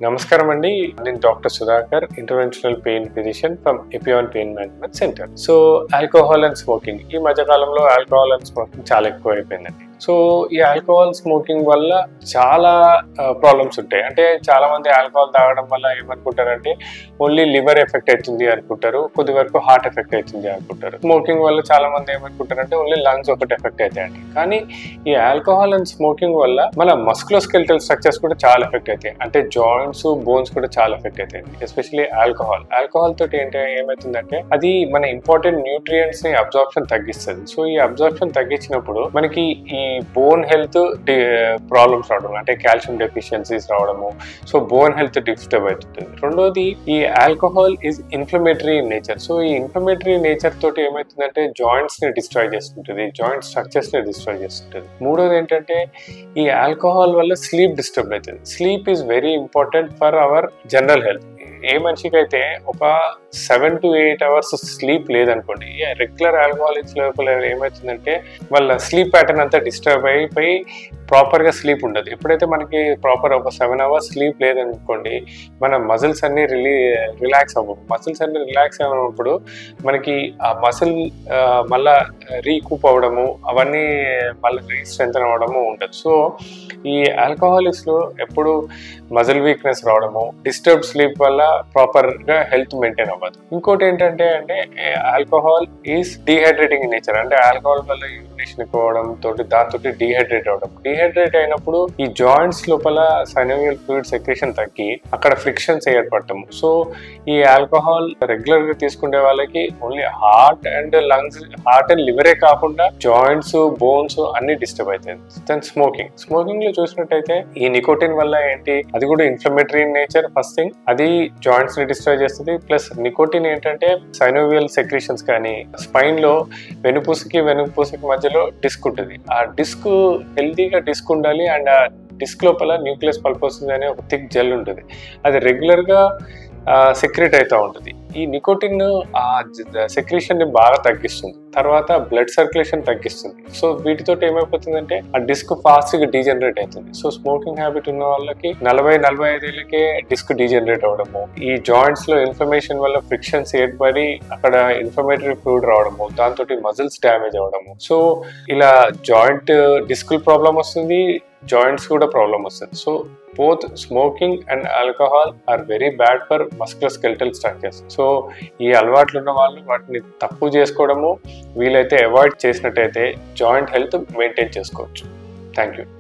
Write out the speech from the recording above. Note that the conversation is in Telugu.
నమస్కారం అండి. నేను doctor Sudhakar, interventional pain physician from Epione pain management centre. So alcohol and smoking, ఈ మధ్య కాలంలో ఆల్కహాల్ అండ్ స్మోకింగ్ చాలా ఎక్కువ అయిపోయిందండి. సో ఈ ఆల్కహాల్ స్మోకింగ్ వల్ల చాలా ప్రాబ్లమ్స్ ఉంటాయి. అంటే చాలా మంది ఆల్కహాల్ తాగడం వల్ల ఏమనుకుంటారంటే ఓన్లీ లివర్ ఎఫెక్ట్ అవుతుంది అనుకుంటారు, కొద్ది వరకు హార్ట్ ఎఫెక్ట్ అవుతుంది అనుకుంటారు. స్మోకింగ్ వల్ల చాలా మంది ఏమనుకుంటారంటే ఓన్లీ లంగ్స్ ఒకటి ఎఫెక్ట్ అవుతాయండి. కానీ ఈ ఆల్కహాల్ అండ్ స్మోకింగ్ వల్ల మన మస్కులోస్కెలిటల్ స్ట్రక్చర్స్ కూడా చాలా ఎఫెక్ట్ అవుతాయి. అంటే జాయింట్స్, బోన్స్ కూడా చాలా ఎఫెక్ట్ అవుతాయి. ఎస్పెషల్లీ ఆల్కహాల్ తోటి ఏమవుతుందంటే అది మన ఇంపార్టెంట్ న్యూట్రియంట్స్ ని అబ్జార్ప్షన్ తగ్గిస్తుంది. సో ఈ అబ్జార్ప్షన్ తగ్గించినప్పుడు మనకి ఈ బోన్ హెల్త్ ప్రాబ్లమ్స్ రావడం, అంటే కాల్షియం డెఫిషియన్సీస్ రావడము, సో బోన్ హెల్త్ డిస్టర్బ్ అవుతుంది. రెండోది, ఈ alcohol is inflammatory in nature. So ఈ ఇన్ఫ్లమేటరీ నేచర్ తోటి ఏమవుతుందంటే జాయింట్స్ ని డిస్ట్రాయ్ చేస్తుంటుంది, జాయింట్ స్ట్రక్చర్స్ ని డిస్ట్రాయ్ చేస్తుంటుంది. మూడోది ఏంటంటే ఈ ఆల్కహాల్ వల్ల స్లీప్ డిస్టర్బ్ అవుతుంది. Sleep is very important for our general health. ఏ మనిషికి అయితే ఒక 7 to 8 hours స్లీప్ లేదనుకోండి, రెగ్యులర్ ఆల్కహాలిక్స్ లోపల ఏమవుతుందంటే వాళ్ళ స్లీప్ ప్యాటర్న్ అంతా డిస్టర్బ్ అయిపోయి ప్రాపర్గా స్లీప్ ఉండదు. ఎప్పుడైతే మనకి ప్రాపర్ ఒక 7 hours స్లీప్ లేదనుకోండి, మన మజిల్స్ అన్ని రిలాక్స్ అవ్వవు. మజిల్స్ అన్ని రిలాక్స్ అయినప్పుడు మనకి ఆ మజిల్ మళ్ళా రీకూప్ అవ్వడము, అవన్నీ మళ్ళీ రీస్ట్రెంథన్ అవ్వడము ఉండదు. సో ఈ ఆల్కహాలిక్స్లో ఎప్పుడు మజిల్ వీక్నెస్ రావడము, డిస్టర్బ్ స్లీప్ వల్ల ప్రాపర్గా హెల్త్ మెయింటైన్ అవ్వదు. ఇంకోటి ఏంటంటే alcohol is dehydrating in nature. అంటే ఆల్కహాల్ వల్ల యూరినేషన్ ఎక్కువ అవడం తోటి దాంతో డీహైడ్రేట్ అవడం. డీహైడ్రేట్ అయినప్పుడు ఈ జాయింట్స్ లోపల సైనోవియల్ ఫ్లూయిడ్ సెక్రేషన్ తగ్గి అక్కడ ఫ్రిక్షన్స్ ఏర్పడటము. సో ఈ ఆల్కహాల్ రెగ్యులర్ గా తీసుకునే వాళ్ళకి ఓన్లీ హార్ట్ అండ్ లివరే కాకుండా జాయింట్స్, బోన్స్ అన్ని డిస్టర్బ్ అవుతాయి. దెన్ స్మోకింగ్ లో చూసినట్టయితే ఈ నికోటిన్ వల్ల ఏంటి, అది కూడా inflammatory in nature. First thing, అది జాయింట్స్ ని డిస్ట్రాయ్ చేస్తుంది. ప్లస్ నికోటిన్ ఏంటంటే సైనోవియల్ సెక్రేషన్స్ కానీ, స్పైన్ లో వెనుపూసకి మధ్యలో డిస్క్ ఉంటుంది. ఆ డిస్క్ హెల్తీగా డిస్క్ ఉండాలి. అండ్ ఆ డిస్క్ లోపల న్యూక్లియస్ పల్పోసిస్ అనే ఒక థిక్ జెల్ ఉంటుంది. అది రెగ్యులర్ గా సెక్రేట్ అవుతూ ఉంటుంది. ఈ నికోటిన్ ఆ సెక్రేషన్ ని బాగా తగ్గిస్తుంది, తర్వాత బ్లడ్ సర్క్యులేషన్ తగ్గిస్తుంది. సో వీటితో ఏమైపోతుందంటే ఆ డిస్క్ ఫాస్ట్ గా డీజనరేట్ అవుతుంది. సో స్మోకింగ్ హ్యాబిట్ ఉన్న వాళ్ళకి 40-45 ఏళ్ళకే డిస్క్ డీజనరేట్ అవడము, ఈ జాయింట్స్ లో ఇన్ఫ్లమేషన్ వల్ల ఫ్రిక్షన్స్ ఏర్పడి అక్కడ ఇన్ఫ్లమేటరీ ఫ్లూయిడ్ రావడము, దాంతో మజిల్స్ డ్యామేజ్ అవడము. సో ఇలా జాయింట్ డిస్క్ ప్రాబ్లం వస్తుంది, జాయింట్స్ కూడా ప్రాబ్లం వస్తుంది. So both smoking and alcohol are very bad for musculoskeletal structures. So ఈ అలవాట్లు ఉన్న వాళ్ళు వాటిని తక్కువ చేసుకోవడము, వీలైతే అవాయిడ్ చేసినట్టయితే జాయింట్ హెల్త్ మెయింటైన్ చేసుకోవచ్చు. Thank you.